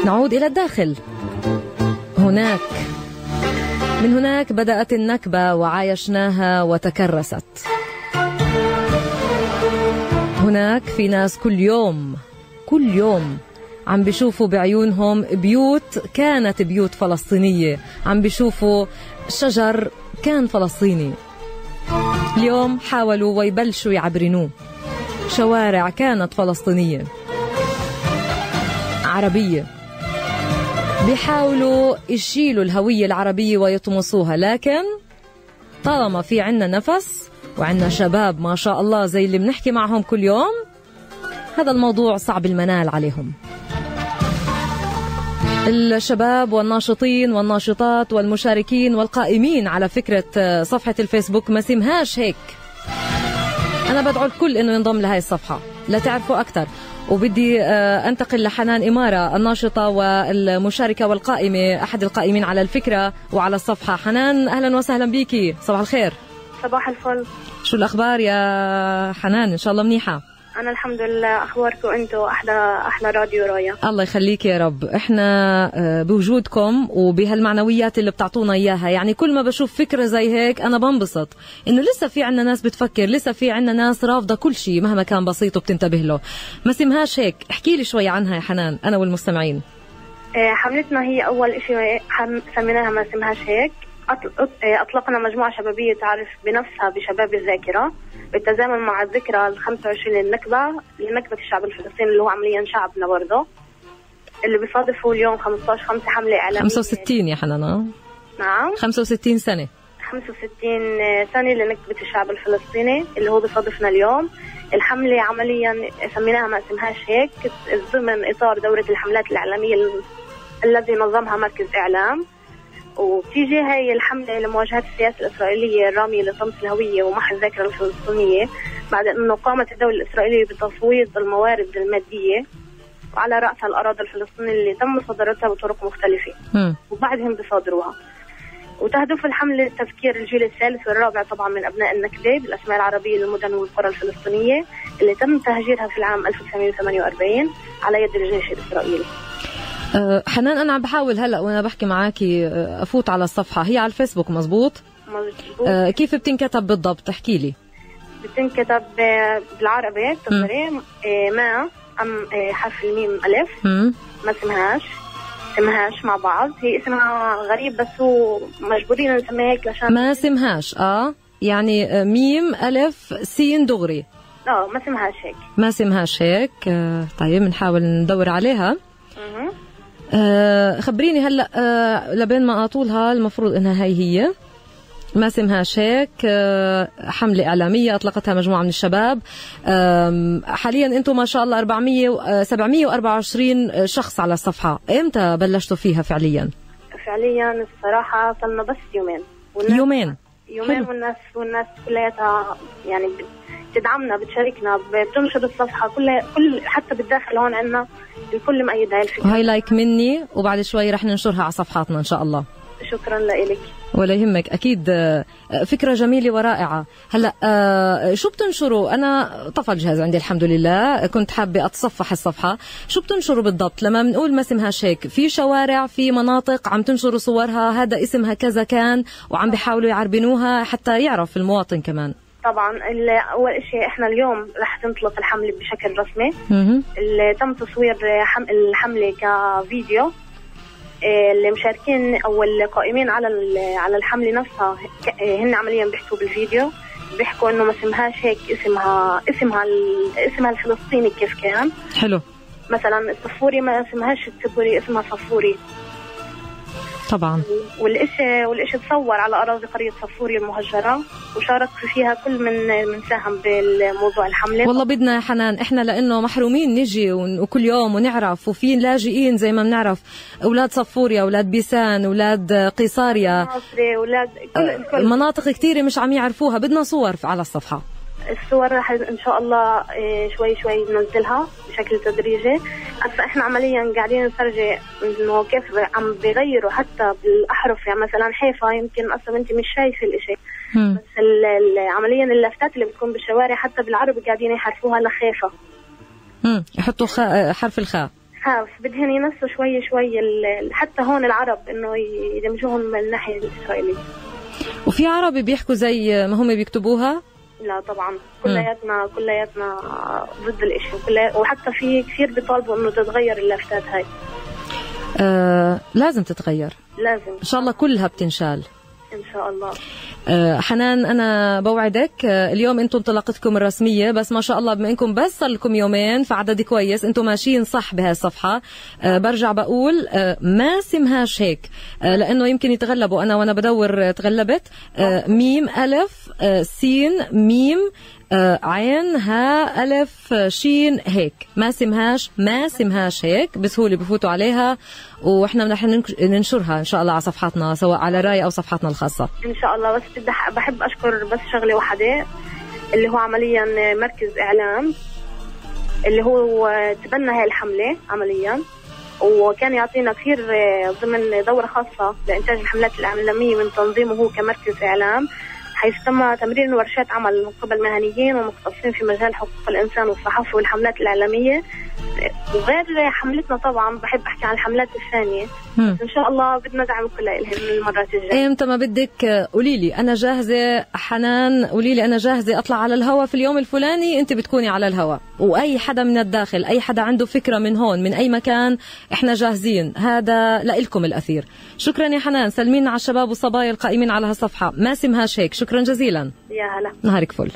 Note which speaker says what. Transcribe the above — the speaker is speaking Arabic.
Speaker 1: نعود إلى الداخل. من هناك بدأت النكبة وعايشناها وتكرست. هناك في ناس كل يوم عم بيشوفوا بعيونهم بيوت كانت بيوت فلسطينية، عم بيشوفوا شجر كان فلسطيني، اليوم حاولوا ويبلشوا يعبرنوه. شوارع كانت فلسطينية عربية، بيحاولوا يشيلوا الهوية العربية ويطمسوها، لكن طالما في عنا نفس وعنا شباب ما شاء الله زي اللي بنحكي معهم كل يوم، هذا الموضوع صعب المنال عليهم. الشباب والناشطين والناشطات والمشاركين والقائمين على فكرة صفحة الفيسبوك ما سمهاش هيك. أنا بدعو الكل إنه ينضم لهاي الصفحة لتعرفوا أكثر. وبدي أنتقل لحنان إمارة الناشطة والمشاركة والقائمة، أحد القائمين على الفكرة وعلى الصفحة. حنان أهلا وسهلا بيكي، صباح الخير.
Speaker 2: صباح الفل.
Speaker 1: شو الأخبار يا حنان؟ إن شاء الله منيحة.
Speaker 2: أنا الحمد لله، أخباركم أنتوا؟ أحلى راديو رايا.
Speaker 1: الله يخليك يا رب. إحنا بوجودكم وبهالمعنويات اللي بتعطونا إياها، يعني كل ما بشوف فكرة زي هيك أنا بنبسط إنه لسه في عنا ناس بتفكر، لسه في عنا ناس رافضة كل شيء مهما كان بسيط وبتنتبه له. ما سمهاش هيك، احكي لي شوي عنها يا حنان أنا والمستمعين.
Speaker 2: حملتنا هي أول شيء سميناها ما سمهاش هيك. أطلقنا مجموعة شبابية تعرف بنفسها بشباب الذاكرة بالتزامن مع الذكرى 25 لنكبة الشعب الفلسطيني اللي هو عمليا شعبنا برضه، اللي بيصادفوا اليوم 15/5 حملة إعلامية.
Speaker 1: 65 يا حنان.
Speaker 2: نعم
Speaker 1: 65 سنة.
Speaker 2: 65 سنة لنكبة الشعب الفلسطيني اللي هو بيصادفنا اليوم. الحملة عمليا سميناها ما اسمهاش هيك ضمن إطار دورة الحملات الإعلامية الذي نظمها مركز إعلام، وبتيجي هاي الحملة لمواجهة السياسة الإسرائيلية الرامية لطمس الهوية ومحو الذاكرة الفلسطينية بعد أنه قامت الدولة الإسرائيلية بتفويض الموارد المادية وعلى رأسها الأراضي الفلسطينية اللي تم صادرتها بطرق مختلفة وبعدهم بصادروها. وتهدف الحملة تذكير الجيل الثالث والرابع طبعا من أبناء النكبة بالأسماء العربية للمدن والقرى الفلسطينية اللي تم تهجيرها في العام 1948 على يد الجيش الإسرائيلي.
Speaker 1: حنان أنا عم بحاول هلأ وأنا بحكي معاكي أفوت على الصفحة، هي على الفيسبوك مزبوط؟
Speaker 2: مزبوط.
Speaker 1: كيف بتنكتب بالضبط؟ احكي لي.
Speaker 2: بتنكتب بالعربي تقدري ما حرف الميم ألف. ما سمهاش مع بعض، هي اسمها غريب بس هو مجبورين نسميها هيك عشان
Speaker 1: ما سمهاش. يعني ميم ألف سين دغري.
Speaker 2: ما سمهاش هيك.
Speaker 1: طيب نحاول ندور عليها. خبريني هلا لبين ما اطولها المفروض انها هي ما سمهاش هيك. حملة إعلامية أطلقتها مجموعة من الشباب. حاليا أنتم ما شاء الله 724 شخص على الصفحة. إمتى بلشتوا فيها فعليا؟
Speaker 2: فعليا الصراحة صلنا بس يومين والناس كلها يعني بتدعمنا بتشاركنا بتنشر الصفحة كل حتى بالداخل هون عندنا الكل مأيد هاي الفكرة.
Speaker 1: وهي لايك مني وبعد شوي رح ننشرها على صفحاتنا إن شاء الله.
Speaker 2: شكرا لك.
Speaker 1: ولا يهمك، أكيد فكرة جميلة ورائعة. هلأ شو بتنشروا؟ أنا طفى الجهاز عندي الحمد لله، كنت حابة أتصفح الصفحة. شو بتنشروا بالضبط لما بنقول ما اسمهاش هيك؟ في شوارع في مناطق عم تنشروا صورها هذا اسمها كذا كان وعم بيحاولوا يعربنوها حتى يعرف المواطن كمان.
Speaker 2: طبعا أول شيء إحنا اليوم رح تنطلق الحملة بشكل رسمي. اللي تم تصوير الحملة كفيديو. اللي مشاركين أو القائمين على الحملة نفسها هن عمليا بيحكوا بالفيديو، بيحكوا إنه ما اسمهاش هيك، اسمها الفلسطيني كيف كان.
Speaker 1: حلو.
Speaker 2: مثلا الصفوري ما اسمهاش الصفوري، اسمها صفوري
Speaker 1: طبعا.
Speaker 2: والإشي تصور على أراضي قرية صفوري المهجرة وشارك فيها كل من ساهم بالموضوع الحملة.
Speaker 1: والله بدنا يا حنان إحنا لأنه محرومين نجي وكل يوم ونعرف، وفي لاجئين زي ما بنعرف، أولاد صفوريا، أولاد بيسان، أولاد قيصاريا،
Speaker 2: أولاد كل
Speaker 1: مناطق كتيرة مش عم يعرفوها. بدنا صور على الصفحة.
Speaker 2: الصور رح إن شاء الله شوي ننزلها بشكل تدريجي. هسا إحنا عمليا قاعدين نفرجي إنه كيف عم بيغيروا حتى بالأحرف، يعني مثلا حيفا يمكن أصلا أنت مش شايفة الإشي بس عمليا اللافتات اللي بتكون بالشوارع حتى بالعربي قاعدين يحرفوها لخيفة.
Speaker 1: يحطوا حرف الخاء
Speaker 2: بدهن ينسوا شوي حتى هون العرب انه يدمجوهم من الناحيه الاسرائيليه.
Speaker 1: وفي عربي بيحكوا زي ما هم بيكتبوها؟
Speaker 2: لا طبعا، كلياتنا ضد الاشي، وحتى في كثير بيطالبوا انه تتغير اللافتات هاي.
Speaker 1: لازم تتغير،
Speaker 2: لازم
Speaker 1: ان شاء الله كلها بتنشال
Speaker 2: ان شاء الله.
Speaker 1: حنان، انا بوعدك اليوم انتم انطلاقتكم الرسميه، بس ما شاء الله بما انكم بس صار لكم يومين فعدد كويس، انتم ماشيين صح بهاي الصفحه. برجع بقول ما اسمهاش هيك، لانه يمكن يتغلبوا. انا وانا بدور تغلبت ميم الف سين ميم عين ها ألف شين هيك. ما سمهاش هيك بسهولة بفوتوا عليها، وإحنا بنحن ننشرها إن شاء الله على صفحاتنا سواء على راي أو صفحاتنا الخاصة
Speaker 2: إن شاء الله. بس بحب أشكر بس شغلة واحدة اللي هو عمليا مركز إعلام اللي هو تبنى هاي الحملة عمليا، وكان يعطينا كثير ضمن دورة خاصة لإنتاج الحملات الإعلامية من تنظيمه هو كمركز إعلام، حيث تم تمرير ورشات عمل من قبل مهنيين ومختصين في مجال حقوق الإنسان والصحافة والحملات الإعلامية. وغير حملتنا طبعا بحب أحكي عن الحملات الثانية. إن شاء الله بدنا دعم كل المرات الجاية.
Speaker 1: إمتى ما بدك قولي لي أنا جاهزة. حنان قولي لي أنا جاهزة أطلع على الهواء في اليوم الفلاني، أنت بتكوني على الهواء، وأي حدا من الداخل أي حدا عنده فكرة من هون من أي مكان إحنا جاهزين. هذا لإلكم الأثير. شكرا يا حنان، سلمينا على الشباب والصبايا القائمين على هالصفحة ما اسمهاش هيك. شكرا جزيلا.
Speaker 2: يا هلا،
Speaker 1: نهارك فل.